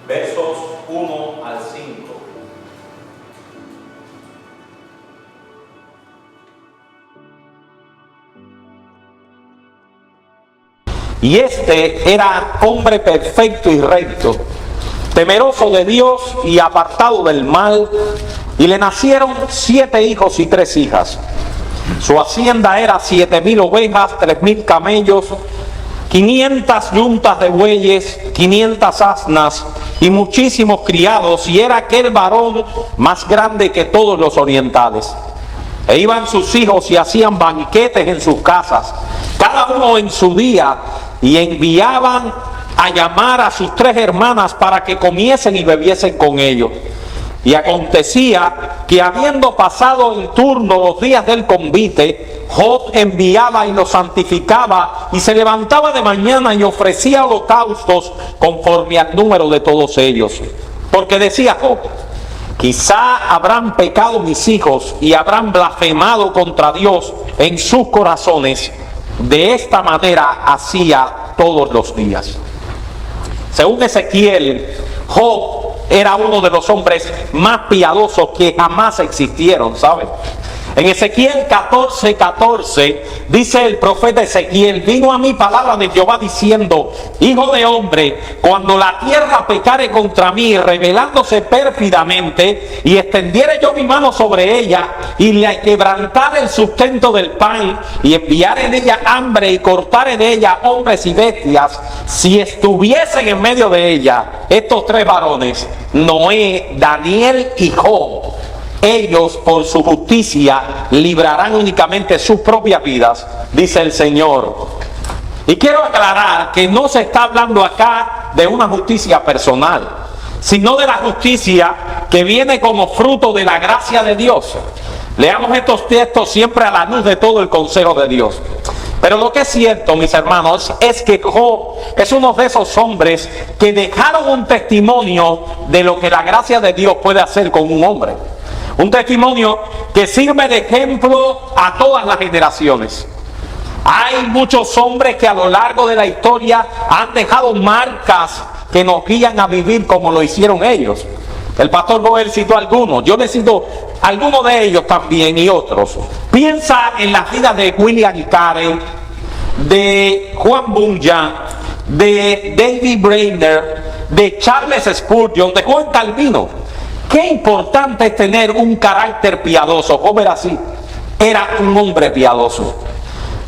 versos 1 al 5. Y este era hombre perfecto y recto, temeroso de Dios y apartado del mal, y le nacieron 7 hijos y 3 hijas. Su hacienda era 7,000 ovejas, 3,000 camellos, 500 yuntas de bueyes, 500 asnas y muchísimos criados, y era aquel varón más grande que todos los orientales. E iban sus hijos y hacían banquetes en sus casas, cada uno en su día, y enviaban a llamar a sus 3 hermanas para que comiesen y bebiesen con ellos. Y acontecía que, habiendo pasado en turno los días del convite, Job enviaba y los santificaba, y se levantaba de mañana y ofrecía holocaustos conforme al número de todos ellos. Porque decía Job: quizá habrán pecado mis hijos y habrán blasfemado contra Dios en sus corazones. De esta manera hacía todos los días. Según Ezequiel, Job era uno de los hombres más piadosos que jamás existieron, ¿saben? En Ezequiel 14:14 dice el profeta Ezequiel: vino a mí palabra de Jehová diciendo: hijo de hombre, cuando la tierra pecare contra mí, rebelándose pérfidamente, y extendiere yo mi mano sobre ella, y le quebrantare el sustento del pan, y enviare en ella hambre, y cortare en ella hombres y bestias, si estuviesen en medio de ella estos 3 varones, Noé, Daniel y Job, ellos por su justicia librarán únicamente sus propias vidas, dice el Señor. Y quiero aclarar que no se está hablando acá de una justicia personal, sino de la justicia que viene como fruto de la gracia de Dios. Leamos estos textos siempre a la luz de todo el consejo de Dios. Pero lo que es cierto, mis hermanos, es que Job es uno de esos hombres que dejaron un testimonio de lo que la gracia de Dios puede hacer con un hombre. Un testimonio que sirve de ejemplo a todas las generaciones. Hay muchos hombres que a lo largo de la historia han dejado marcas que nos guían a vivir como lo hicieron ellos. El pastor Joel citó algunos, yo le cito algunos de ellos también y otros. Piensa en las vidas de William Carey, de Juan Bunyan, de David Brainerd, de Charles Spurgeon, de Juan Calvino. Qué importante es tener un carácter piadoso. Job era así, era un hombre piadoso.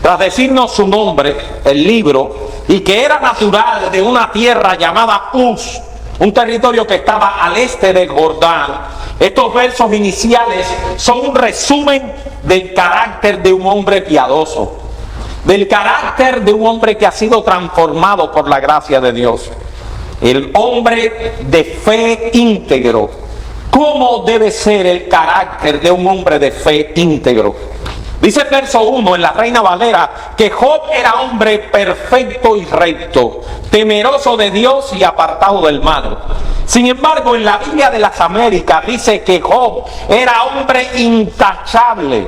Tras decirnos su nombre, el libro, y que era natural de una tierra llamada Uz, un territorio que estaba al este del Jordán, estos versos iniciales son un resumen del carácter de un hombre piadoso, del carácter de un hombre que ha sido transformado por la gracia de Dios, el hombre de fe íntegro. ¿Cómo debe ser el carácter de un hombre de fe íntegro? Dice el verso 1 en la Reina Valera que Job era hombre perfecto y recto, temeroso de Dios y apartado del mal. Sin embargo, en la Biblia de las Américas dice que Job era hombre intachable,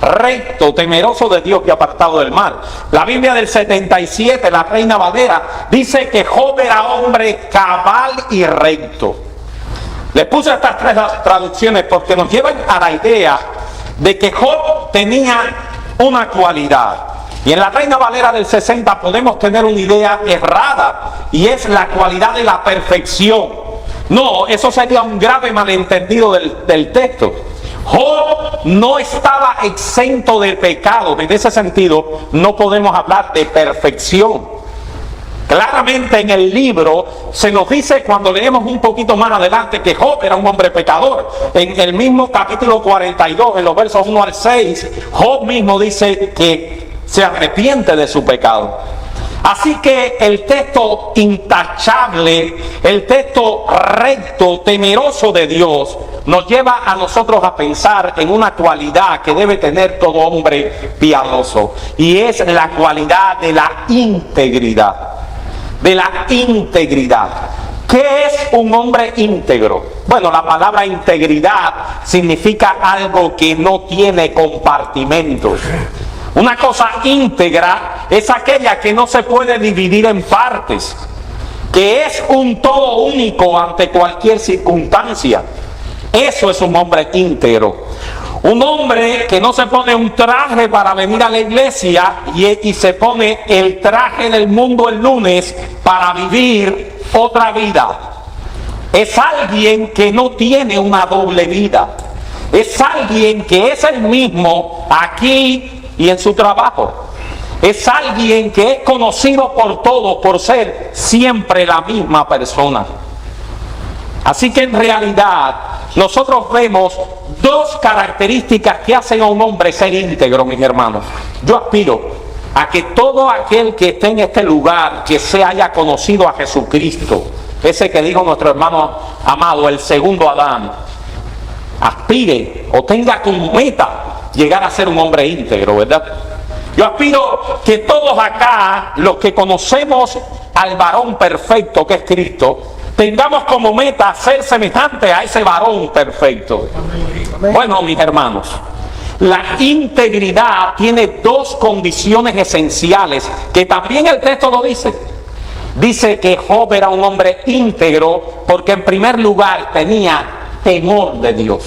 recto, temeroso de Dios y apartado del mal. La Biblia del 77, la Reina Valera, dice que Job era hombre cabal y recto. Les puse estas 3 traducciones porque nos llevan a la idea de que Job tenía una cualidad. Y en la Reina Valera del 60 podemos tener una idea errada, y es la cualidad de la perfección. No, eso sería un grave malentendido del texto. Job no estaba exento de pecado. En ese sentido, no podemos hablar de perfección. Claramente en el libro se nos dice, cuando leemos un poquito más adelante, que Job era un hombre pecador. En el mismo capítulo 42, en los versos 1 al 6, Job mismo dice que se arrepiente de su pecado. Así que el texto intachable, el texto recto, temeroso de Dios, nos lleva a nosotros a pensar en una cualidad que debe tener todo hombre piadoso, y es la cualidad de la integridad. De la integridad. ¿Qué es un hombre íntegro? Bueno, la palabra integridad significa algo que no tiene compartimentos. Una cosa íntegra es aquella que no se puede dividir en partes, que es un todo único ante cualquier circunstancia. Eso es un hombre íntegro. Un hombre que no se pone un traje para venir a la iglesia y se pone el traje del mundo el lunes para vivir otra vida. Es alguien que no tiene una doble vida. Es alguien que es el mismo aquí y en su trabajo. Es alguien que es conocido por todos por ser siempre la misma persona. Así que en realidad nosotros vemos dos características que hacen a un hombre ser íntegro, mis hermanos. Yo aspiro a que todo aquel que esté en este lugar, que se haya conocido a Jesucristo, ese que dijo nuestro hermano amado, el segundo Adán, aspire o tenga como meta llegar a ser un hombre íntegro, ¿verdad? Yo aspiro que todos acá, los que conocemos al varón perfecto que es Cristo, tengamos como meta ser semejante a ese varón perfecto. Bueno, mis hermanos, la integridad tiene dos condiciones esenciales que también el texto lo dice. Dice que Job era un hombre íntegro porque en primer lugar tenía temor de Dios.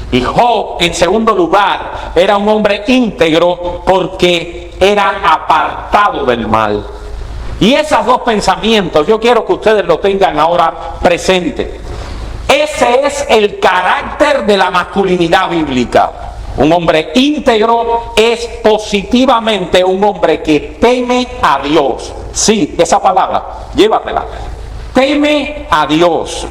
Y Job, en segundo lugar, era un hombre íntegro porque era apartado del mal. Y esos dos pensamientos yo quiero que ustedes lo tengan ahora presente. Ese es el carácter de la masculinidad bíblica. Un hombre íntegro es positivamente un hombre que teme a Dios. Sí, esa palabra, llévatela. Teme a Dios.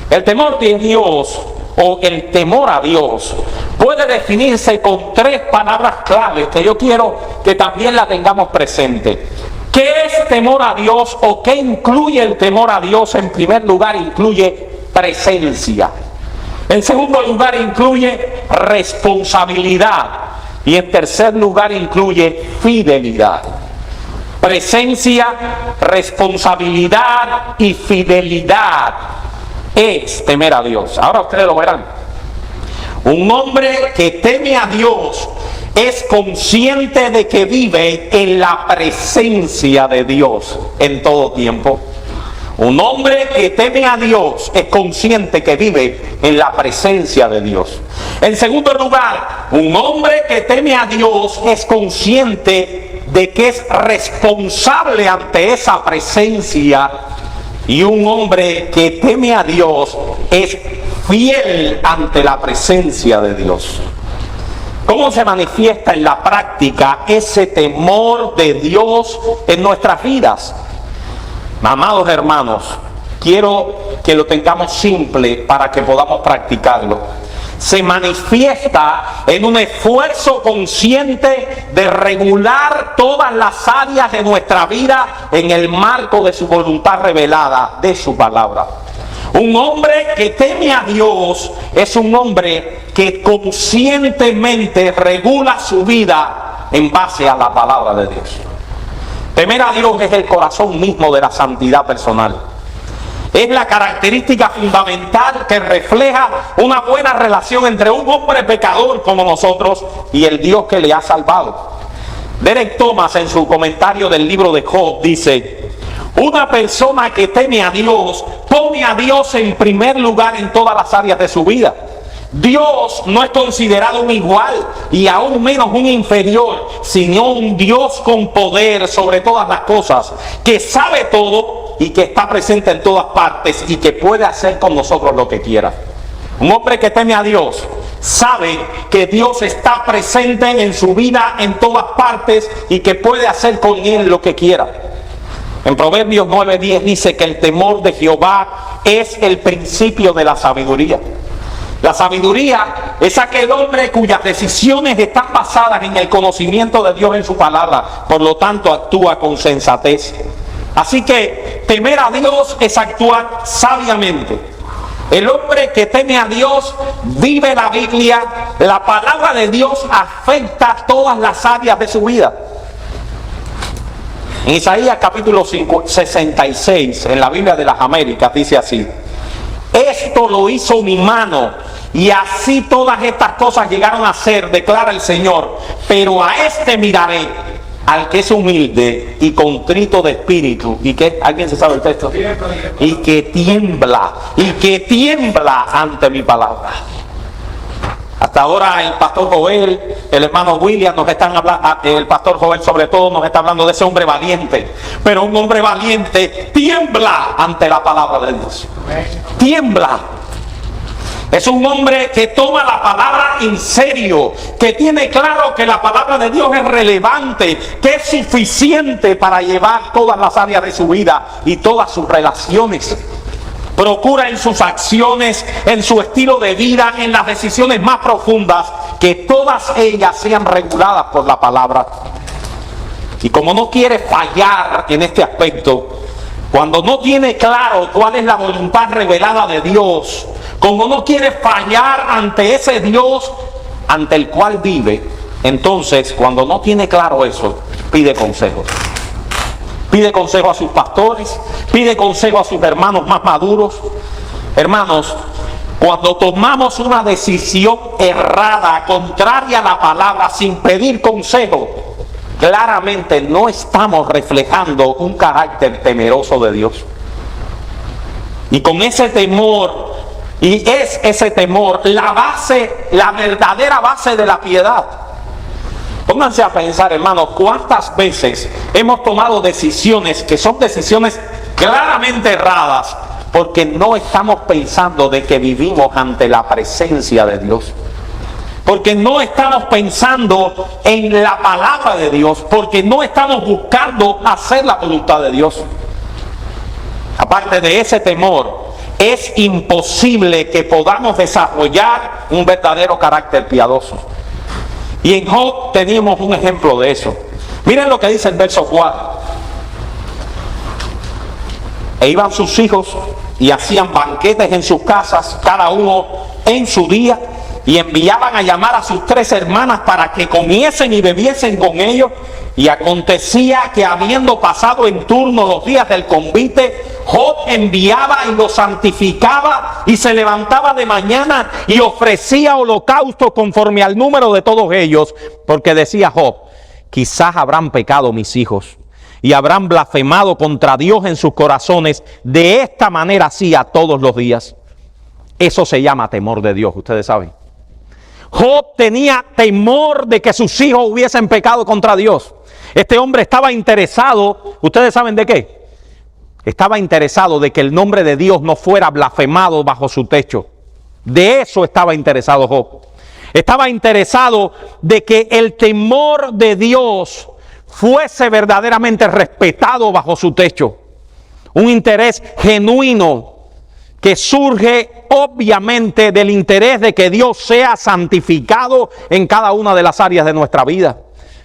El temor de Dios o el temor a Dios puede definirse con tres palabras claves que yo quiero que también la tengamos presente. ¿Qué es temor a Dios o qué incluye el temor a Dios? En primer lugar, incluye presencia. En segundo lugar, incluye responsabilidad. Y en tercer lugar, incluye fidelidad. Presencia, responsabilidad y fidelidad es temer a Dios. Ahora ustedes lo verán. Un hombre que teme a Dios es consciente de que vive en la presencia de Dios en todo tiempo. Un hombre que teme a Dios es consciente que vive en la presencia de Dios. En segundo lugar, un hombre que teme a Dios es consciente de que es responsable ante esa presencia. Y un hombre que teme a Dios es fiel ante la presencia de Dios. ¿Cómo se manifiesta en la práctica ese temor de Dios en nuestras vidas? Amados hermanos, quiero que lo tengamos simple para que podamos practicarlo. Se manifiesta en un esfuerzo consciente de regular todas las áreas de nuestra vida en el marco de su voluntad revelada, de su palabra. Un hombre que teme a Dios es un hombre que conscientemente regula su vida en base a la palabra de Dios. Temer a Dios es el corazón mismo de la santidad personal. Es la característica fundamental que refleja una buena relación entre un hombre pecador como nosotros y el Dios que le ha salvado. Derek Thomas, en su comentario del libro de Job, dice: una persona que teme a Dios pone a Dios en primer lugar en todas las áreas de su vida. Dios no es considerado un igual y aún menos un inferior, sino un Dios con poder sobre todas las cosas, que sabe todo y que está presente en todas partes y que puede hacer con nosotros lo que quiera. Un hombre que teme a Dios sabe que Dios está presente en su vida en todas partes y que puede hacer con él lo que quiera. En Proverbios 9:10 dice que el temor de Jehová es el principio de la sabiduría. La sabiduría es aquel hombre cuyas decisiones están basadas en el conocimiento de Dios en su palabra, por lo tanto actúa con sensatez. Así que temer a Dios es actuar sabiamente. El hombre que teme a Dios vive la Biblia, la palabra de Dios afecta todas las áreas de su vida. En Isaías capítulo 66, en la Biblia de las Américas, dice así: esto lo hizo mi mano, y así todas estas cosas llegaron a ser, declara el Señor, pero a este miraré, al que es humilde y contrito de espíritu. ¿Y qué? ¿Alguien se sabe el texto? Y que tiembla ante mi palabra. Hasta ahora el pastor Joel, el hermano William nos están hablando, el pastor Joel sobre todo nos está hablando de ese hombre valiente. Pero un hombre valiente tiembla ante la palabra de Dios. Tiembla. Es un hombre que toma la palabra en serio, que tiene claro que la palabra de Dios es relevante, que es suficiente para llevar todas las áreas de su vida y todas sus relaciones. Procura en sus acciones, en su estilo de vida, en las decisiones más profundas, que todas ellas sean reguladas por la palabra. Y como no quiere fallar en este aspecto, cuando no tiene claro cuál es la voluntad revelada de Dios, como no quiere fallar ante ese Dios ante el cual vive, entonces cuando no tiene claro eso, pide consejos. Pide consejo a sus pastores, pide consejo a sus hermanos más maduros. Hermanos, cuando tomamos una decisión errada, contraria a la palabra, sin pedir consejo, claramente no estamos reflejando un carácter temeroso de Dios. Y con ese temor, y es ese temor la base, la verdadera base de la piedad. Pónganse a pensar, hermanos, cuántas veces hemos tomado decisiones que son decisiones claramente erradas porque no estamos pensando de que vivimos ante la presencia de Dios. Porque no estamos pensando en la palabra de Dios, porque no estamos buscando hacer la voluntad de Dios. Aparte de ese temor, es imposible que podamos desarrollar un verdadero carácter piadoso. Y en Job teníamos un ejemplo de eso. Miren lo que dice el verso 4. E iban sus hijos y hacían banquetes en sus casas, cada uno en su día, y enviaban a llamar a sus 3 hermanas para que comiesen y bebiesen con ellos. Y acontecía que habiendo pasado en turno los días del convite, Job enviaba y los santificaba y se levantaba de mañana y ofrecía holocausto conforme al número de todos ellos, porque decía Job: quizás habrán pecado mis hijos y habrán blasfemado contra Dios en sus corazones. De esta manera hacía todos los días. Eso se llama temor de Dios, ustedes saben. Job tenía temor de que sus hijos hubiesen pecado contra Dios. Este hombre estaba interesado, ¿ustedes saben de qué? Estaba interesado de que el nombre de Dios no fuera blasfemado bajo su techo. De eso estaba interesado Job. Estaba interesado de que el temor de Dios fuese verdaderamente respetado bajo su techo. Un interés genuino que surge obviamente del interés de que Dios sea santificado en cada una de las áreas de nuestra vida,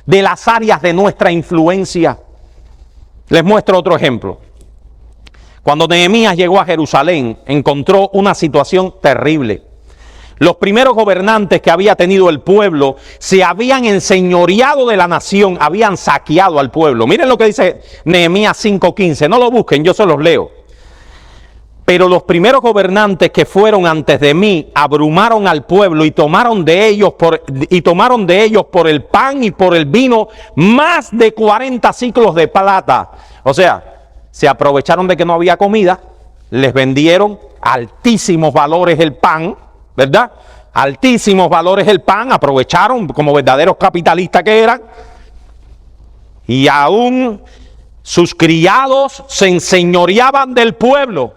de las áreas de nuestra influencia. Les muestro otro ejemplo. Cuando Nehemías llegó a Jerusalén, encontró una situación terrible. Los primeros gobernantes que había tenido el pueblo se habían enseñoreado de la nación, habían saqueado al pueblo. Miren lo que dice Nehemías 5:15, no lo busquen, yo se los leo. Pero los primeros gobernantes que fueron antes de mí abrumaron al pueblo y tomaron de ellos por el pan y por el vino más de 40 siclos de plata. O sea, se aprovecharon de que no había comida, les vendieron altísimos valores el pan, ¿verdad? Altísimos valores el pan, aprovecharon como verdaderos capitalistas que eran. Y aún sus criados se enseñoreaban del pueblo.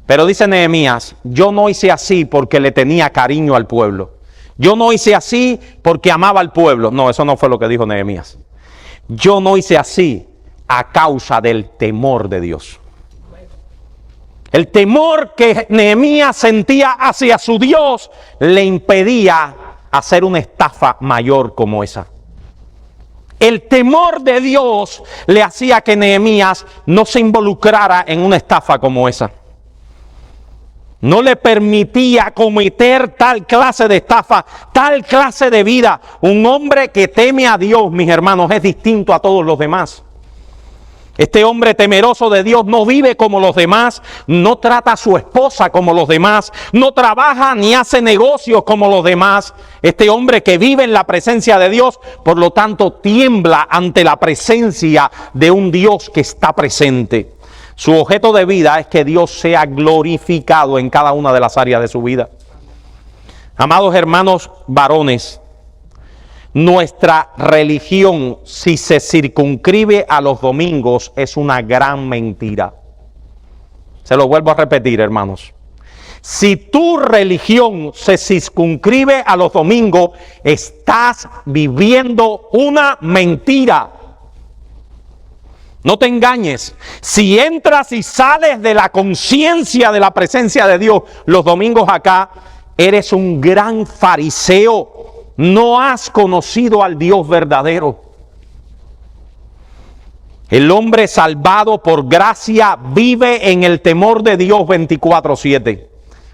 Pero dice Nehemías: yo no hice así porque le tenía cariño al pueblo. Yo no hice así porque amaba al pueblo. No, eso no fue lo que dijo Nehemías. Yo no hice así a causa del temor de Dios. El temor que Nehemías sentía hacia su Dios le impedía hacer una estafa mayor como esa. El temor de Dios le hacía que Nehemías no se involucrara en una estafa como esa. No le permitía cometer tal clase de estafa, tal clase de vida. Un hombre que teme a Dios, mis hermanos, es distinto a todos los demás. Este hombre temeroso de Dios no vive como los demás, no trata a su esposa como los demás, no trabaja ni hace negocios como los demás. Este hombre que vive en la presencia de Dios, por lo tanto, tiembla ante la presencia de un Dios que está presente. Su objeto de vida es que Dios sea glorificado en cada una de las áreas de su vida. Amados hermanos varones, nuestra religión, si se circunscribe a los domingos, es una gran mentira. Se lo vuelvo a repetir, hermanos. Si tu religión se circunscribe a los domingos, estás viviendo una mentira. No te engañes. Si entras y sales de la conciencia de la presencia de Dios los domingos acá, eres un gran fariseo. No has conocido al Dios verdadero. El hombre salvado por gracia vive en el temor de Dios 24/7.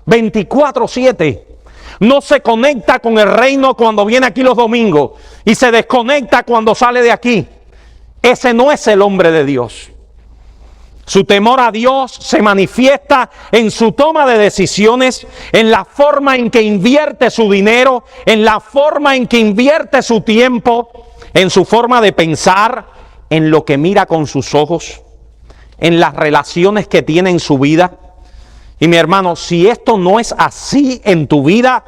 24/7. No se conecta con el reino cuando viene aquí los domingos y se desconecta cuando sale de aquí. Ese no es el hombre de Dios. Su temor a Dios se manifiesta en su toma de decisiones, en la forma en que invierte su dinero, en la forma en que invierte su tiempo, en su forma de pensar, en lo que mira con sus ojos, en las relaciones que tiene en su vida. Y mi hermano, si esto no es así en tu vida,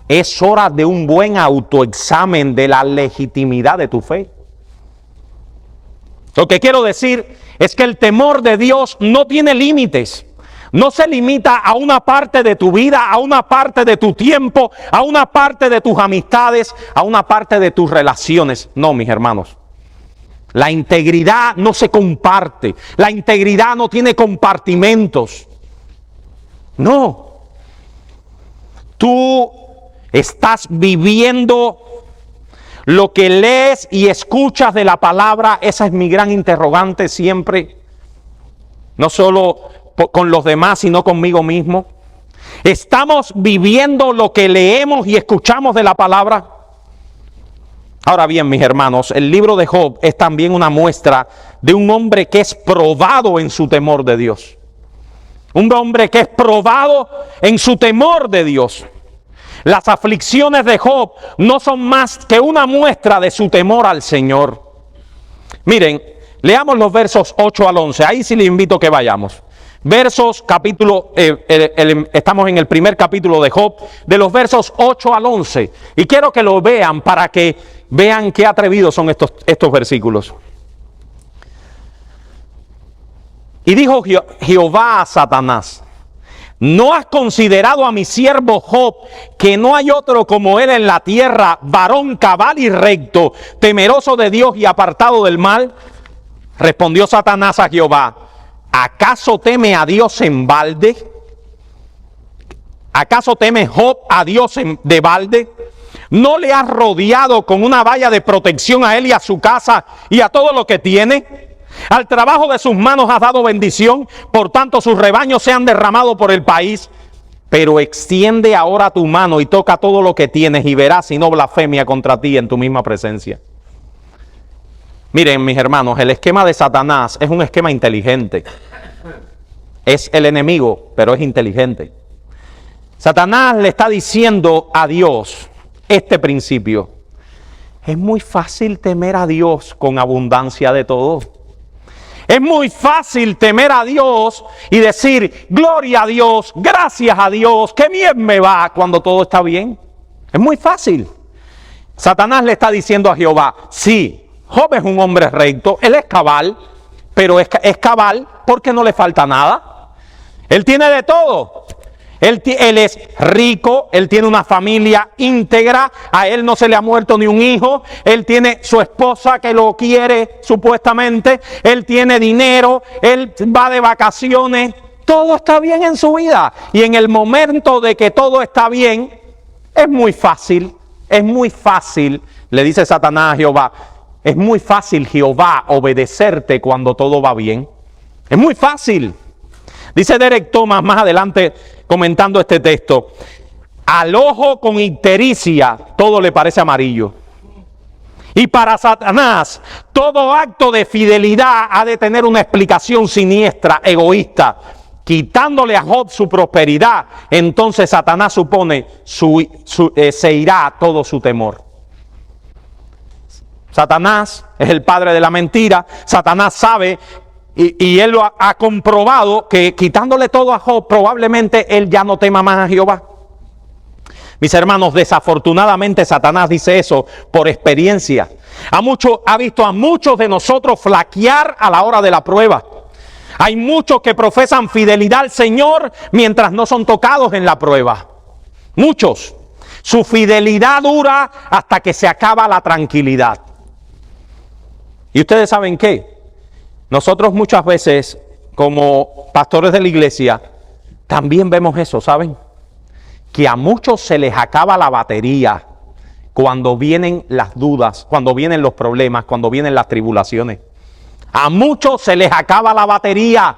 es hora de un buen autoexamen de la legitimidad de tu fe. Lo que quiero decir es que el temor de Dios no tiene límites. No se limita a una parte de tu vida, a una parte de tu tiempo, a una parte de tus amistades, a una parte de tus relaciones. No, mis hermanos. La integridad no se comparte. La integridad no tiene compartimentos. No. Tú estás viviendo lo que lees y escuchas de la palabra. Esa es mi gran interrogante siempre. No solo con los demás, sino conmigo mismo. ¿Estamos viviendo lo que leemos y escuchamos de la palabra? Ahora bien, mis hermanos, el libro de Job es también una muestra de un hombre que es probado en su temor de Dios. Un hombre que es probado en su temor de Dios. Las aflicciones de Job no son más que una muestra de su temor al Señor. Miren, leamos los versos 8 al 11. Ahí sí les invito a que vayamos. Versos, capítulo, estamos en el primer capítulo de Job, de los versos 8 al 11. Y quiero que lo vean para que vean qué atrevidos son estos versículos. Y dijo Jehová a Satanás: ¿no has considerado a mi siervo Job, que no hay otro como él en la tierra, varón cabal y recto, temeroso de Dios y apartado del mal? Respondió Satanás a Jehová: ¿acaso teme a Dios en balde? ¿Acaso teme Job a Dios de balde? ¿No le has rodeado con una valla de protección a él y a su casa y a todo lo que tiene? Al trabajo de sus manos has dado bendición, por tanto sus rebaños se han derramado por el país. Pero extiende ahora tu mano y toca todo lo que tienes y verás si no blasfemia contra ti en tu misma presencia. Miren, mis hermanos, el esquema de Satanás es un esquema inteligente. Es el enemigo, pero es inteligente. Satanás le está diciendo a Dios este principio: es muy fácil temer a Dios con abundancia de todo. Es muy fácil temer a Dios y decir gloria a Dios, gracias a Dios, qué bien me va cuando todo está bien. Es muy fácil. Satanás le está diciendo a Jehová: sí, Job es un hombre recto, él es cabal, pero es cabal porque no le falta nada. Él tiene de todo. Él es rico, él tiene una familia íntegra, a él no se le ha muerto ni un hijo, él tiene su esposa que lo quiere supuestamente, él tiene dinero, él va de vacaciones, todo está bien en su vida. Y en el momento de que todo está bien, es muy fácil, le dice Satanás a Jehová, es muy fácil, Jehová, obedecerte cuando todo va bien. Es muy fácil. Dice Derek Thomas más adelante, comentando este texto: al ojo con ictericia todo le parece amarillo. Y para Satanás, todo acto de fidelidad ha de tener una explicación siniestra, egoísta. Quitándole a Job su prosperidad, entonces Satanás supone se irá todo su temor. Satanás es el padre de la mentira. Satanás sabe y él lo ha comprobado que quitándole todo a Job, probablemente él ya no tema más a Jehová. Mis hermanos, desafortunadamente Satanás dice eso por experiencia. Ha visto a muchos de nosotros flaquear a la hora de la prueba. Hay muchos que profesan fidelidad al Señor mientras no son tocados en la prueba. Muchos. Su fidelidad dura hasta que se acaba la tranquilidad. ¿Y ustedes saben qué? Nosotros muchas veces, como pastores de la iglesia, también vemos eso, ¿saben? Que a muchos se les acaba la batería cuando vienen las dudas, cuando vienen los problemas, cuando vienen las tribulaciones. A muchos se les acaba la batería.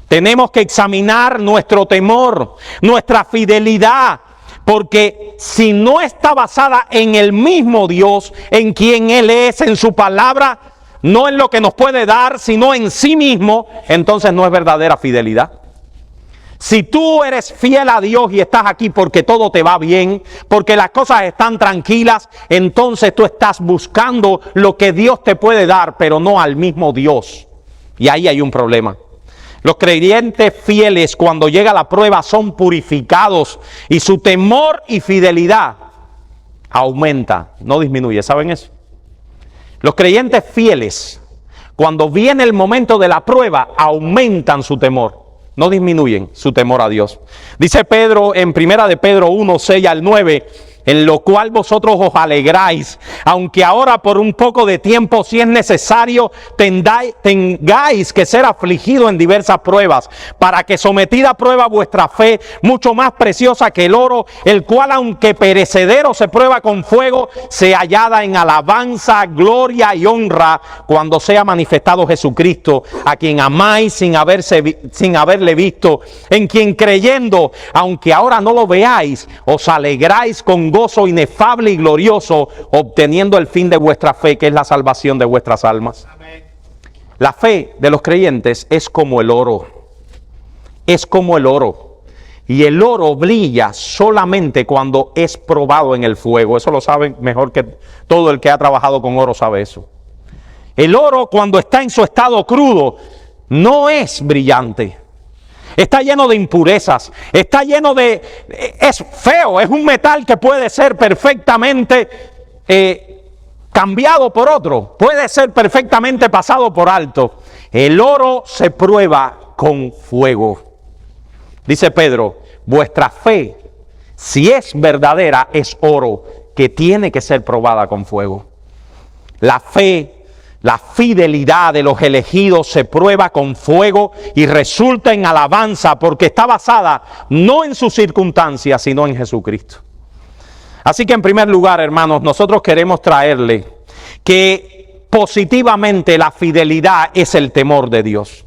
Tenemos que examinar nuestro temor, nuestra fidelidad, porque si no está basada en el mismo Dios, en quien Él es, en su palabra, no en lo que nos puede dar, sino en sí mismo, entonces no es verdadera fidelidad. Si tú eres fiel a Dios y estás aquí porque todo te va bien, porque las cosas están tranquilas, entonces tú estás buscando lo que Dios te puede dar, pero no al mismo Dios. Y ahí hay un problema. Los creyentes fieles, cuando llega la prueba, son purificados y su temor y fidelidad aumenta, no disminuye. ¿Saben eso? Los creyentes fieles, cuando viene el momento de la prueba, aumentan su temor. No disminuyen su temor a Dios. Dice Pedro en 1 de Pedro 1, 6 al 9, en lo cual vosotros os alegráis, aunque ahora por un poco de tiempo, si es necesario, tengáis que ser afligidos en diversas pruebas, para que sometida a prueba vuestra fe, mucho más preciosa que el oro, el cual aunque perecedero se prueba con fuego, se hallada en alabanza, gloria y honra, cuando sea manifestado Jesucristo, a quien amáis sin haberle visto, en quien creyendo, aunque ahora no lo veáis, os alegráis con gozo inefable y glorioso, obteniendo el fin de vuestra fe, que es la salvación de vuestras almas. Amén. La fe de los creyentes es como el oro. Es como el oro. Y el oro brilla solamente cuando es probado en el fuego. Eso lo saben mejor que todo el que ha trabajado con oro sabe eso. El oro, cuando está en su estado crudo, no es brillante. Está lleno de impurezas, está lleno de... es feo, es un metal que puede ser perfectamente cambiado por otro, puede ser perfectamente pasado por alto. El oro se prueba con fuego. Dice Pedro, vuestra fe, si es verdadera, es oro que tiene que ser probada con fuego. La fe, la fidelidad de los elegidos se prueba con fuego y resulta en alabanza, porque está basada no en sus circunstancias, sino en Jesucristo. Así que en primer lugar, hermanos, nosotros queremos traerle que positivamente la fidelidad es el temor de Dios.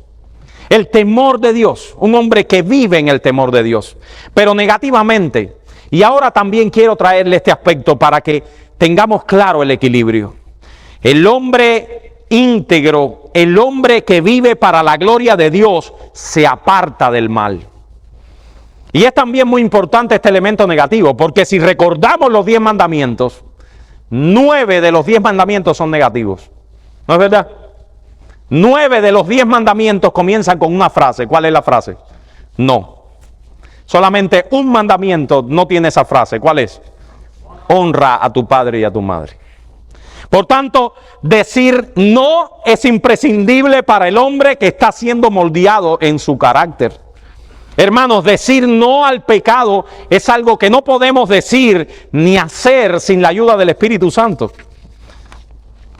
El temor de Dios, un hombre que vive en el temor de Dios. Pero negativamente, y ahora también quiero traerle este aspecto para que tengamos claro el equilibrio. El hombre íntegro, el hombre que vive para la gloria de Dios, se aparta del mal. Y es también muy importante este elemento negativo, porque si recordamos los 10 mandamientos, 9 de los 10 mandamientos son negativos. ¿No es verdad? 9 de los 10 mandamientos comienzan con una frase. ¿Cuál es la frase? No. Solamente un mandamiento no tiene esa frase. ¿Cuál es? Honra a tu padre y a tu madre. Por tanto, decir no es imprescindible para el hombre que está siendo moldeado en su carácter. Hermanos, decir no al pecado es algo que no podemos decir ni hacer sin la ayuda del Espíritu Santo.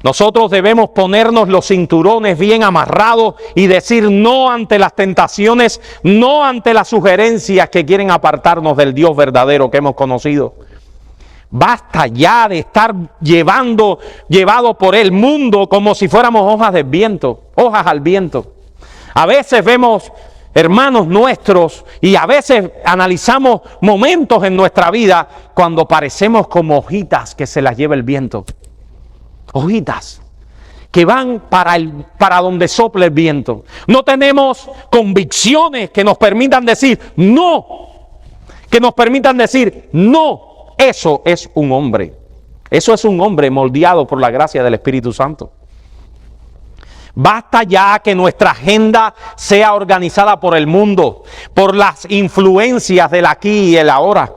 Nosotros debemos ponernos los cinturones bien amarrados y decir no ante las tentaciones, no ante las sugerencias que quieren apartarnos del Dios verdadero que hemos conocido. Basta ya de estar llevado por el mundo como si fuéramos hojas del viento, hojas al viento. A veces vemos hermanos nuestros, y a veces analizamos momentos en nuestra vida cuando parecemos como hojitas que se las lleva el viento. Hojitas que van para donde sople el viento. No tenemos convicciones que nos permitan decir no, que nos permitan decir no. Eso es un hombre. Eso es un hombre moldeado por la gracia del Espíritu Santo. Basta ya que nuestra agenda sea organizada por el mundo, por las influencias del aquí y el ahora.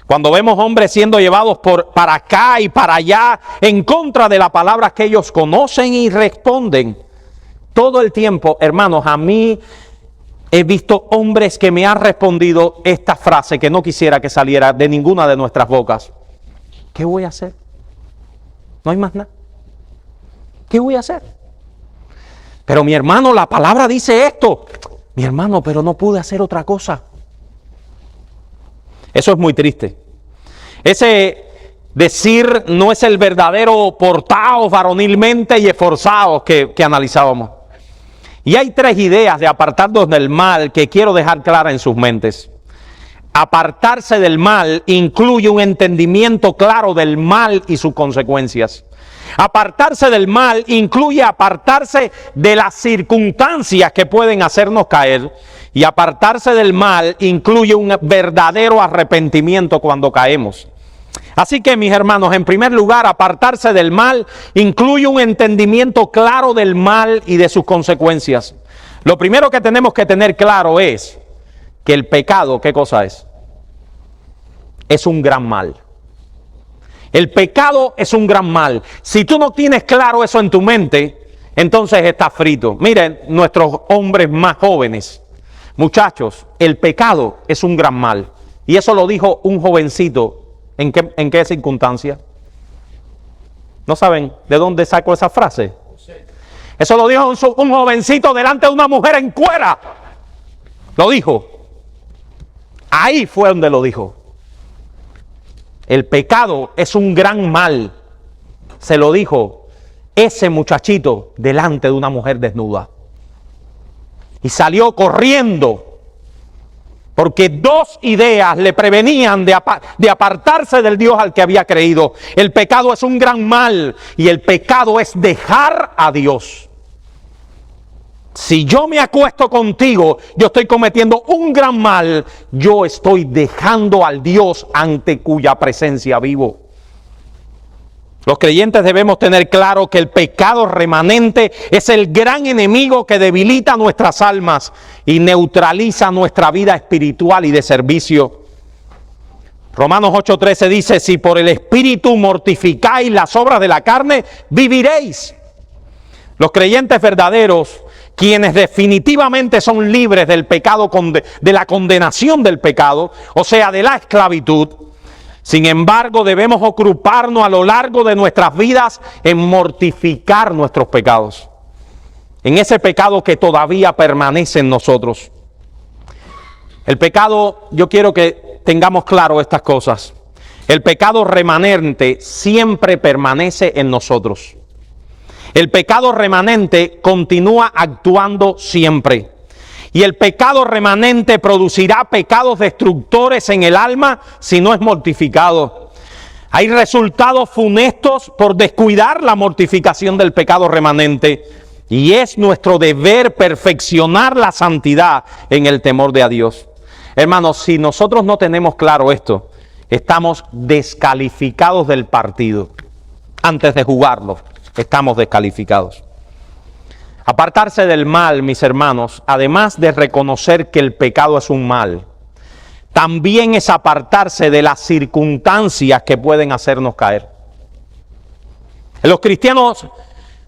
Cuando vemos hombres siendo llevados para acá y para allá, en contra de la palabra que ellos conocen y responden, todo el tiempo, hermanos, a mí he visto hombres que me han respondido esta frase que no quisiera que saliera de ninguna de nuestras bocas. ¿Qué voy a hacer? No hay más nada. ¿Qué voy a hacer? Pero mi hermano, la palabra dice esto. Mi hermano, pero no pude hacer otra cosa. Eso es muy triste. Ese decir no es el verdadero portaos varonilmente y esforzados que analizábamos. Y hay 3 ideas de apartarnos del mal que quiero dejar claras en sus mentes. Apartarse del mal incluye un entendimiento claro del mal y sus consecuencias. Apartarse del mal incluye apartarse de las circunstancias que pueden hacernos caer. Y apartarse del mal incluye un verdadero arrepentimiento cuando caemos. Así que, mis hermanos, en primer lugar, apartarse del mal incluye un entendimiento claro del mal y de sus consecuencias. Lo primero que tenemos que tener claro es que el pecado, ¿qué cosa es? Es un gran mal. El pecado es un gran mal. Si tú no tienes claro eso en tu mente, entonces estás frito. Miren, nuestros hombres más jóvenes, muchachos, el pecado es un gran mal. Y eso lo dijo un jovencito. ¿En qué circunstancia? ¿No saben de dónde sacó esa frase? Eso lo dijo un jovencito delante de una mujer en cuera. Lo dijo. Ahí fue donde lo dijo. El pecado es un gran mal. Se lo dijo ese muchachito delante de una mujer desnuda. Y salió corriendo. Porque 2 ideas le prevenían de apartarse del Dios al que había creído. El pecado es un gran mal y el pecado es dejar a Dios. Si yo me acuesto contigo, yo estoy cometiendo un gran mal. Yo estoy dejando al Dios ante cuya presencia vivo. Los creyentes debemos tener claro que el pecado remanente es el gran enemigo que debilita nuestras almas y neutraliza nuestra vida espiritual y de servicio. Romanos 8:13 dice, si por el Espíritu mortificáis las obras de la carne, viviréis. Los creyentes verdaderos, quienes definitivamente son libres del pecado, de la condenación del pecado, o sea, de la esclavitud, sin embargo, debemos ocuparnos a lo largo de nuestras vidas en mortificar nuestros pecados. En ese pecado que todavía permanece en nosotros. El pecado, yo quiero que tengamos claro estas cosas. El pecado remanente siempre permanece en nosotros. El pecado remanente continúa actuando siempre. Y el pecado remanente producirá pecados destructores en el alma si no es mortificado. Hay resultados funestos por descuidar la mortificación del pecado remanente. Y es nuestro deber perfeccionar la santidad en el temor de Dios. Hermanos, si nosotros no tenemos claro esto, estamos descalificados del partido. Antes de jugarlo, estamos descalificados. Apartarse del mal, mis hermanos, además de reconocer que el pecado es un mal, también es apartarse de las circunstancias que pueden hacernos caer. Los cristianos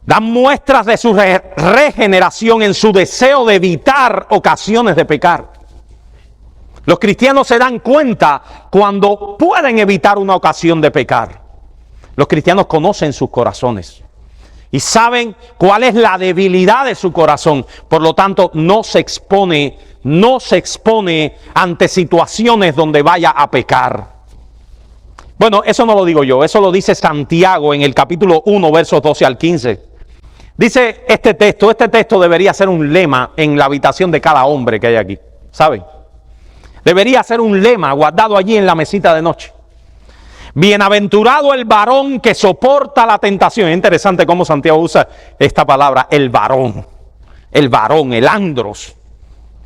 dan muestras de su regeneración en su deseo de evitar ocasiones de pecar. Los cristianos se dan cuenta cuando pueden evitar una ocasión de pecar. Los cristianos conocen sus corazones y saben cuál es la debilidad de su corazón. Por lo tanto, no se expone ante situaciones donde vaya a pecar. Bueno, eso no lo digo yo, eso lo dice Santiago en el capítulo 1, versos 12 al 15. Dice este texto debería ser un lema en la habitación de cada hombre que hay aquí, ¿saben? Debería ser un lema guardado allí en la mesita de noche. Bienaventurado el varón que soporta la tentación. Es interesante cómo Santiago usa esta palabra, el varón, el andros.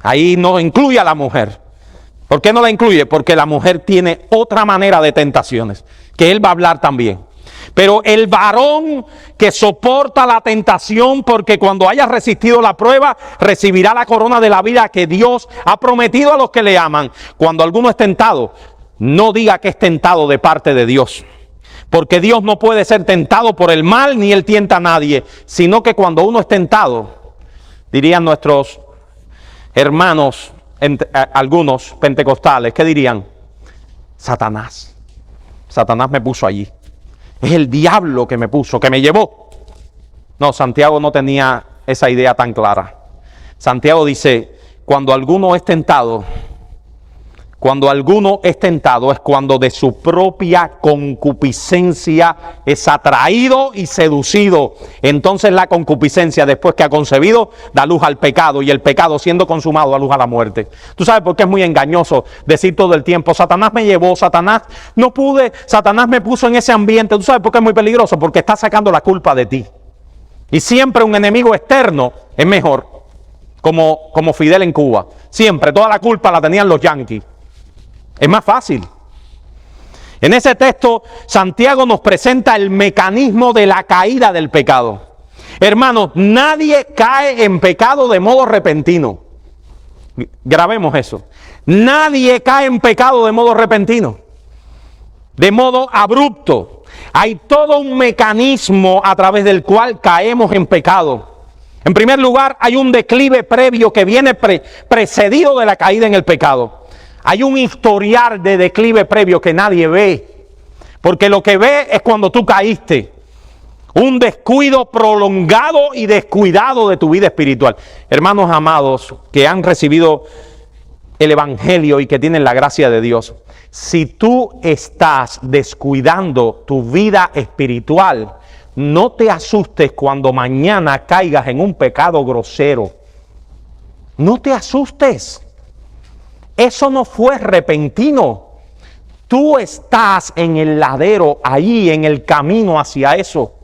Ahí no incluye a la mujer. ¿Por qué no la incluye? Porque la mujer tiene otra manera de tentaciones, que él va a hablar también. Pero el varón que soporta la tentación, porque cuando haya resistido la prueba, recibirá la corona de la vida que Dios ha prometido a los que le aman. Cuando alguno es tentado, no diga que es tentado de parte de Dios. Porque Dios no puede ser tentado por el mal, ni Él tienta a nadie. Sino que cuando uno es tentado, dirían nuestros hermanos, algunos pentecostales, ¿qué dirían? Satanás. Satanás me puso allí. Es el diablo que me puso, que me llevó. No, Santiago no tenía esa idea tan clara. Santiago dice, cuando alguno es tentado es cuando de su propia concupiscencia es atraído y seducido. Entonces la concupiscencia, después que ha concebido, da luz al pecado, y el pecado, siendo consumado, da luz a la muerte. Tú sabes por qué es muy engañoso decir todo el tiempo, Satanás me llevó, Satanás no pude, Satanás me puso en ese ambiente. Tú sabes por qué es muy peligroso, porque está sacando la culpa de ti. Y siempre un enemigo externo es mejor, como Fidel en Cuba. Siempre, toda la culpa la tenían los yanquis. Es más fácil. En ese texto, Santiago nos presenta el mecanismo de la caída del pecado. Hermanos, nadie cae en pecado de modo repentino. Grabemos eso. Nadie cae en pecado de modo repentino, de modo abrupto. Hay todo un mecanismo a través del cual caemos en pecado. En primer lugar, hay un declive previo que viene precedido de la caída en el pecado. Hay un historial de declive previo que nadie ve, porque lo que ve es cuando tú caíste. Un descuido prolongado y descuidado de tu vida espiritual. Hermanos amados que han recibido el Evangelio y que tienen la gracia de Dios, si tú estás descuidando tu vida espiritual, no te asustes cuando mañana caigas en un pecado grosero. No te asustes. Eso no fue repentino. Tú estás en el ladero, ahí en el camino hacia eso.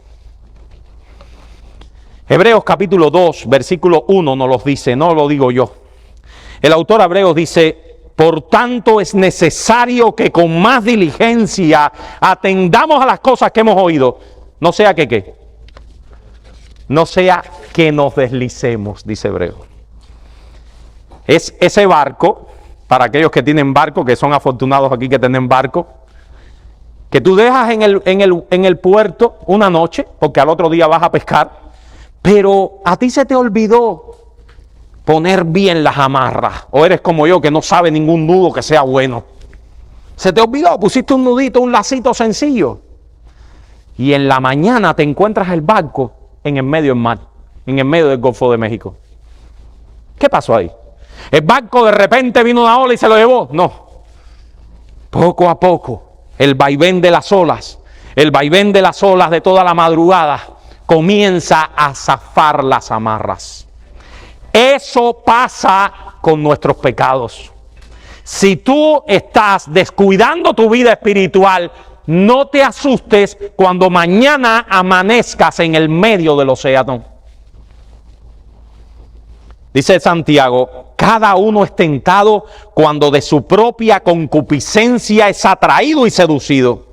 Hebreos capítulo 2, versículo 1 nos los dice, no lo digo yo. El autor Hebreos dice, por tanto es necesario que con más diligencia atendamos a las cosas que hemos oído. No sea que ¿qué? No sea que nos deslicemos, dice Hebreos. Es ese barco. Para aquellos que tienen barco, que son afortunados aquí que tienen barco, que tú dejas en el puerto una noche, porque al otro día vas a pescar, pero a ti se te olvidó poner bien las amarras, o eres como yo que no sabe ningún nudo que sea bueno. Se te olvidó, pusiste un nudito, un lacito sencillo, y en la mañana te encuentras el barco en el medio del mar, en el medio del Golfo de México. ¿Qué pasó ahí? ¿El barco de repente vino una ola y se lo llevó? No. Poco a poco, el vaivén de las olas de toda la madrugada, comienza a zafar las amarras. Eso pasa con nuestros pecados. Si tú estás descuidando tu vida espiritual, no te asustes cuando mañana amanezcas en el medio del océano. Dice Santiago, cada uno es tentado cuando de su propia concupiscencia es atraído y seducido.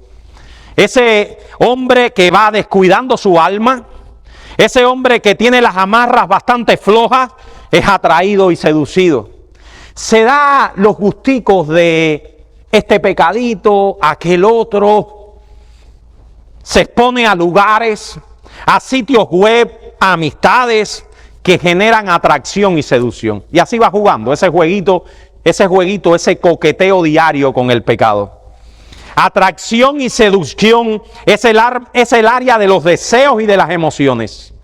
Ese hombre que va descuidando su alma, ese hombre que tiene las amarras bastante flojas, es atraído y seducido. Se da los gusticos de este pecadito, aquel otro. Se expone a lugares, a sitios web, a amistades que generan atracción y seducción. Y así va jugando ese jueguito, ese coqueteo diario con el pecado. Atracción y seducción es el área de los deseos y de las emociones.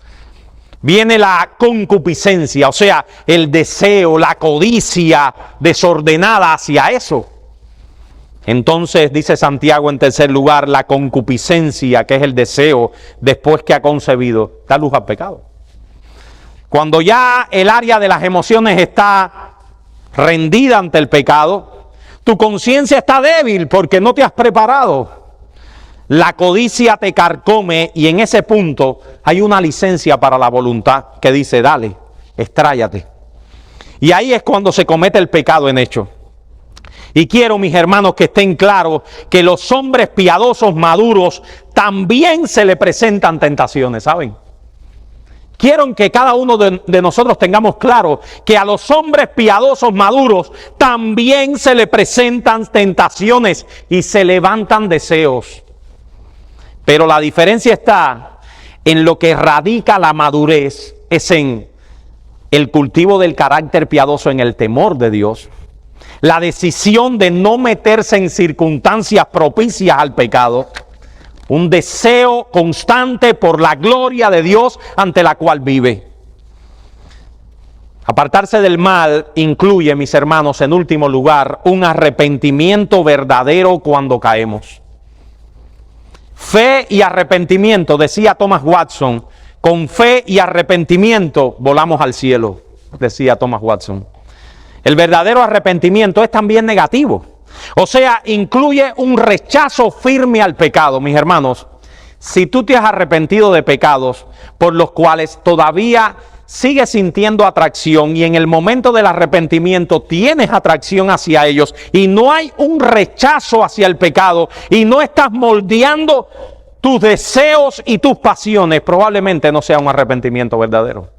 Viene la concupiscencia, o sea, el deseo, la codicia desordenada hacia eso. Entonces, dice Santiago en tercer lugar, la concupiscencia, que es el deseo después que ha concebido, da luz al pecado. Cuando ya el área de las emociones está rendida ante el pecado, tu conciencia está débil porque no te has preparado. La codicia te carcome y en ese punto hay una licencia para la voluntad que dice, dale, estrállate. Y ahí es cuando se comete el pecado en hecho. Y quiero, mis hermanos, que estén claros que los hombres piadosos maduros también se le presentan tentaciones, ¿saben? Quiero que cada uno de nosotros tengamos claro que a los hombres piadosos maduros también se le presentan tentaciones y se levantan deseos. Pero la diferencia está en lo que radica la madurez, es en el cultivo del carácter piadoso, en el temor de Dios. La decisión de no meterse en circunstancias propicias al pecado. Un deseo constante por la gloria de Dios ante la cual vive. Apartarse del mal incluye, mis hermanos, en último lugar, un arrepentimiento verdadero cuando caemos. Fe y arrepentimiento, decía Thomas Watson, con fe y arrepentimiento volamos al cielo, decía Thomas Watson. El verdadero arrepentimiento es también negativo. O sea, incluye un rechazo firme al pecado, mis hermanos. Si tú te has arrepentido de pecados por los cuales todavía sigues sintiendo atracción y en el momento del arrepentimiento tienes atracción hacia ellos y no hay un rechazo hacia el pecado y no estás moldeando tus deseos y tus pasiones, probablemente no sea un arrepentimiento verdadero.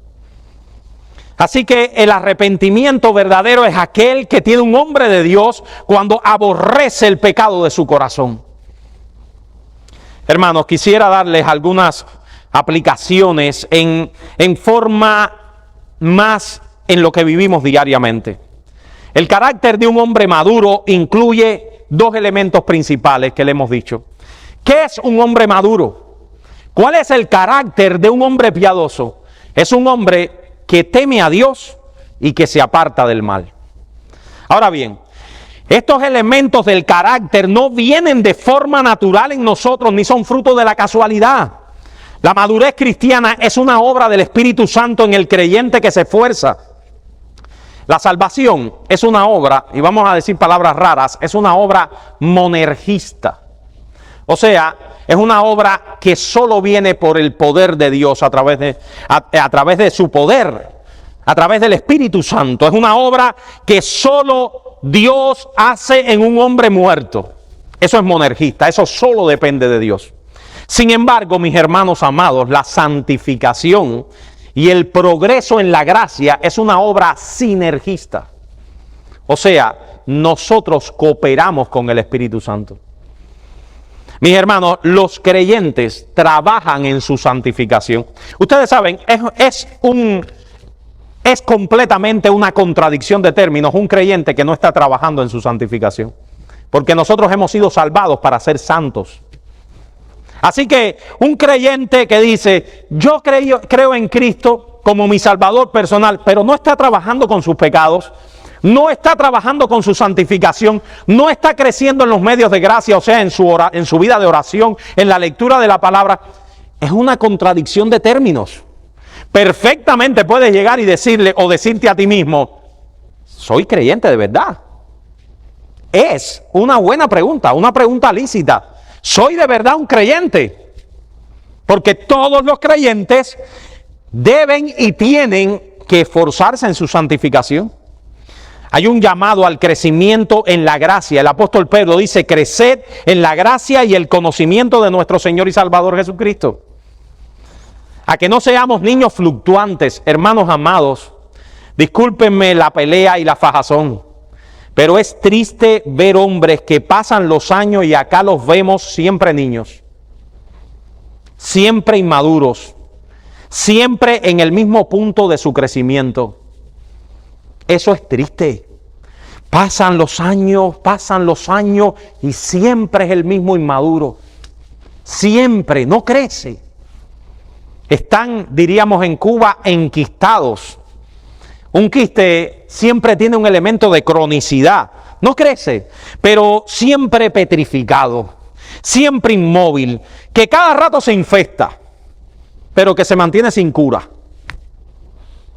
Así que el arrepentimiento verdadero es aquel que tiene un hombre de Dios cuando aborrece el pecado de su corazón. Hermanos, quisiera darles algunas aplicaciones en forma más en lo que vivimos diariamente. El carácter de un hombre maduro incluye dos elementos principales que le hemos dicho. ¿Qué es un hombre maduro? ¿Cuál es el carácter de un hombre piadoso? Es un hombre que teme a Dios y que se aparta del mal. Ahora bien, estos elementos del carácter no vienen de forma natural en nosotros, ni son fruto de la casualidad. La madurez cristiana es una obra del Espíritu Santo en el creyente que se esfuerza. La salvación es una obra, y vamos a decir palabras raras, es una obra monergista. O sea, es una obra que solo viene por el poder de Dios a través de su poder, a través del Espíritu Santo. Es una obra que solo Dios hace en un hombre muerto. Eso es monergista, eso solo depende de Dios. Sin embargo, mis hermanos amados, la santificación y el progreso en la gracia es una obra sinergista. O sea, nosotros cooperamos con el Espíritu Santo. Mis hermanos, los creyentes trabajan en su santificación. Ustedes saben, es completamente una contradicción de términos un creyente que no está trabajando en su santificación. Porque nosotros hemos sido salvados para ser santos. Así que un creyente que dice, yo creo en Cristo como mi Salvador personal, pero no está trabajando con sus pecados, no está trabajando con su santificación, no está creciendo en los medios de gracia, o sea, en su vida de oración, en la lectura de la palabra, es una contradicción de términos. Perfectamente puedes llegar y decirle o decirte a ti mismo, soy creyente de verdad. Es una buena pregunta, una pregunta lícita. ¿Soy de verdad un creyente? Porque todos los creyentes deben y tienen que esforzarse en su santificación. Hay un llamado al crecimiento en la gracia. El apóstol Pedro dice, creced en la gracia y el conocimiento de nuestro Señor y Salvador Jesucristo. A que no seamos niños fluctuantes, hermanos amados. Discúlpenme la pelea y la fajazón, pero es triste ver hombres que pasan los años y acá los vemos siempre niños, siempre inmaduros, siempre en el mismo punto de su crecimiento. Eso es triste. Pasan los años y siempre es el mismo inmaduro. Siempre, no crece. Están, diríamos en Cuba, enquistados. Un quiste siempre tiene un elemento de cronicidad. No crece, pero siempre petrificado, siempre inmóvil, que cada rato se infesta, pero que se mantiene sin cura.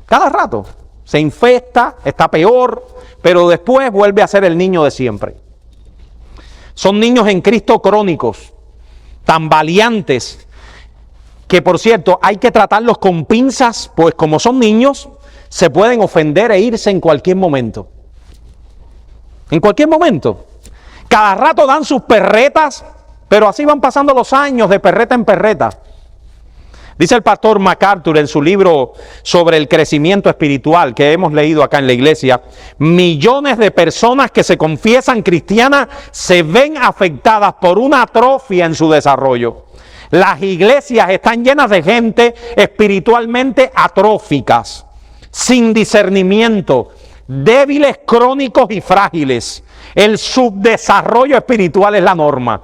Cada rato. Se infecta, está peor, pero después vuelve a ser el niño de siempre. Son niños en Cristo crónicos, tambaleantes, que por cierto hay que tratarlos con pinzas, pues como son niños, se pueden ofender e irse en cualquier momento. En cualquier momento. Cada rato dan sus perretas, pero así van pasando los años de perreta en perreta. Dice el pastor MacArthur en su libro sobre el crecimiento espiritual que hemos leído acá en la iglesia, millones de personas que se confiesan cristianas se ven afectadas por una atrofia en su desarrollo. Las iglesias están llenas de gente espiritualmente atróficas, sin discernimiento, débiles, crónicos y frágiles. El subdesarrollo espiritual es la norma.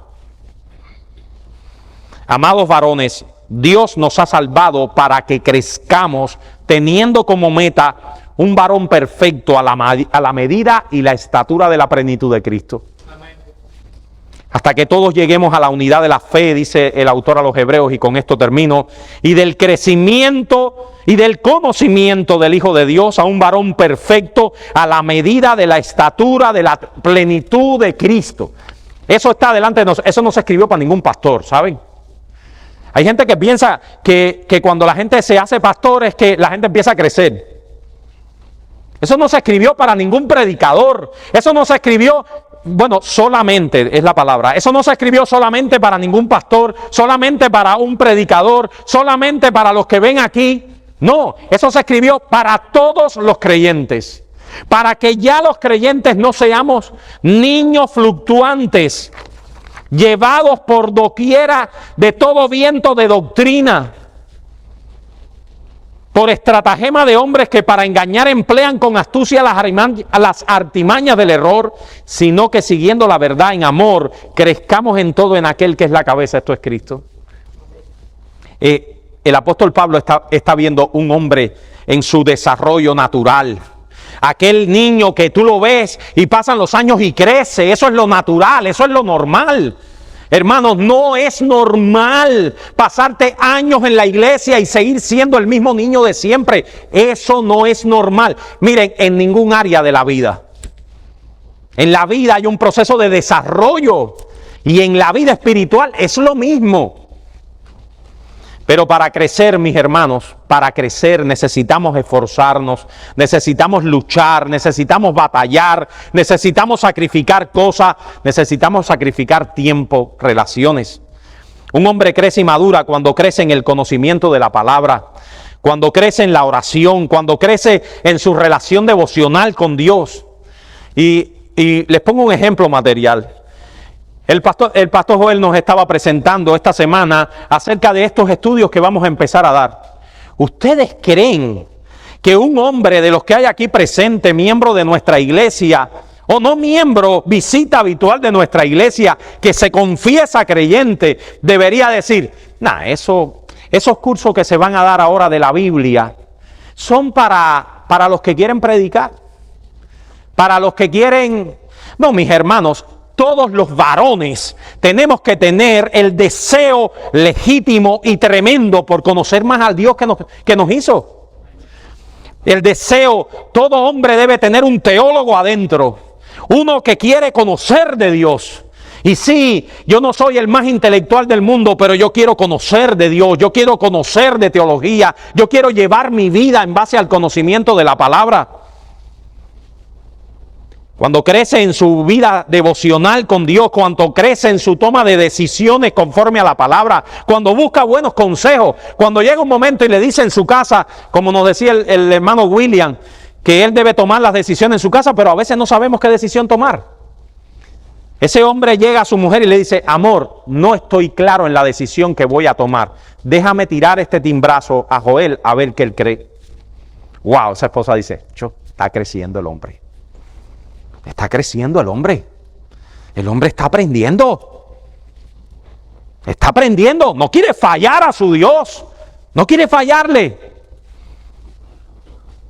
Amados varones, Dios nos ha salvado para que crezcamos teniendo como meta un varón perfecto a la medida y la estatura de la plenitud de Cristo. Hasta que todos lleguemos a la unidad de la fe, dice el autor a los Hebreos, y con esto termino, y del crecimiento y del conocimiento del Hijo de Dios, a un varón perfecto a la medida de la estatura de la plenitud de Cristo. Eso está delante de nosotros. Eso no se escribió para ningún pastor, ¿saben? Hay gente que piensa que cuando la gente se hace pastor es que la gente empieza a crecer. Eso no se escribió para ningún predicador. Eso no se escribió, bueno, solamente es la palabra. Eso no se escribió solamente para ningún pastor, solamente para un predicador, solamente para los que ven aquí. No, eso se escribió para todos los creyentes. Para que ya los creyentes no seamos niños fluctuantes, llevados por doquiera de todo viento de doctrina, por estratagema de hombres que para engañar emplean con astucia las artimañas del error, sino que siguiendo la verdad en amor, crezcamos en todo en aquel que es la cabeza, esto es Cristo. El apóstol Pablo está viendo un hombre en su desarrollo natural. Aquel niño que tú lo ves y pasan los años y crece, eso es lo natural, eso es lo normal. Hermanos, no es normal pasarte años en la iglesia y seguir siendo el mismo niño de siempre. Eso no es normal. Miren, en ningún área de la vida. En la vida hay un proceso de desarrollo y en la vida espiritual es lo mismo. Pero para crecer, mis hermanos, para crecer necesitamos esforzarnos, necesitamos luchar, necesitamos batallar, necesitamos sacrificar cosas, necesitamos sacrificar tiempo, relaciones. Un hombre crece y madura cuando crece en el conocimiento de la palabra, cuando crece en la oración, cuando crece en su relación devocional con Dios. Y les pongo un ejemplo material. El pastor Joel nos estaba presentando esta semana acerca de estos estudios que vamos a empezar a dar. ¿Ustedes creen que un hombre de los que hay aquí presente, miembro de nuestra iglesia, o no miembro, visita habitual de nuestra iglesia, que se confiesa creyente, debería decir, esos cursos que se van a dar ahora de la Biblia son para los que quieren predicar, para los que quieren... No, mis hermanos, todos los varones tenemos que tener el deseo legítimo y tremendo por conocer más al Dios que nos hizo. El deseo, todo hombre debe tener un teólogo adentro, uno que quiere conocer de Dios. Y sí, yo no soy el más intelectual del mundo, pero yo quiero conocer de Dios, yo quiero conocer de teología, yo quiero llevar mi vida en base al conocimiento de la palabra. Cuando crece en su vida devocional con Dios, cuando crece en su toma de decisiones conforme a la palabra, cuando busca buenos consejos, cuando llega un momento y le dice en su casa, como nos decía el hermano William, que él debe tomar las decisiones en su casa, pero a veces no sabemos qué decisión tomar. Ese hombre llega a su mujer y le dice, amor, no estoy claro en la decisión que voy a tomar. Déjame tirar este timbrazo a Joel a ver qué él cree. Wow, esa esposa dice, está creciendo el hombre. Está creciendo el hombre. El hombre está aprendiendo. Está aprendiendo. No quiere fallar a su Dios. No quiere fallarle.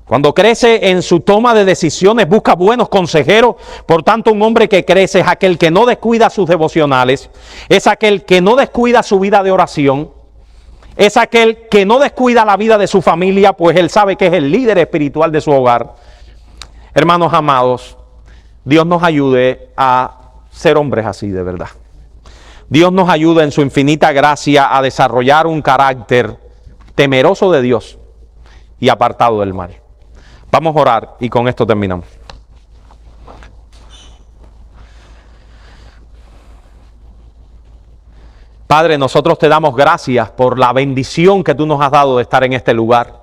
Cuando crece en su toma de decisiones, busca buenos consejeros. Por tanto, un hombre que crece es aquel que no descuida sus devocionales. Es aquel que no descuida su vida de oración. Es aquel que no descuida la vida de su familia, pues él sabe que es el líder espiritual de su hogar. Hermanos amados, Dios nos ayude a ser hombres así de verdad. Dios nos ayude en su infinita gracia a desarrollar un carácter temeroso de Dios y apartado del mal. Vamos a orar y con esto terminamos. Padre, nosotros te damos gracias por la bendición que tú nos has dado de estar en este lugar.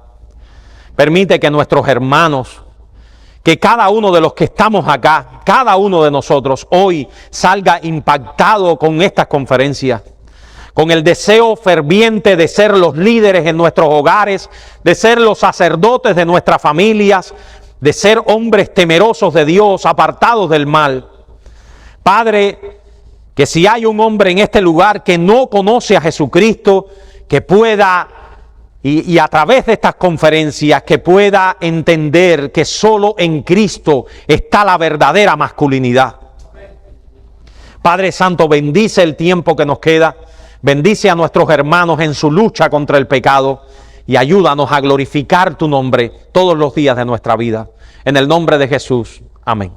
Permite que nuestros hermanos, que cada uno de los que estamos acá, cada uno de nosotros hoy salga impactado con estas conferencias, con el deseo ferviente de ser los líderes en nuestros hogares, de ser los sacerdotes de nuestras familias, de ser hombres temerosos de Dios, apartados del mal. Padre, que si hay un hombre en este lugar que no conoce a Jesucristo, que pueda, y a través de estas conferencias, que pueda entender que solo en Cristo está la verdadera masculinidad. Padre Santo, bendice el tiempo que nos queda, bendice a nuestros hermanos en su lucha contra el pecado y ayúdanos a glorificar tu nombre todos los días de nuestra vida. En el nombre de Jesús. Amén.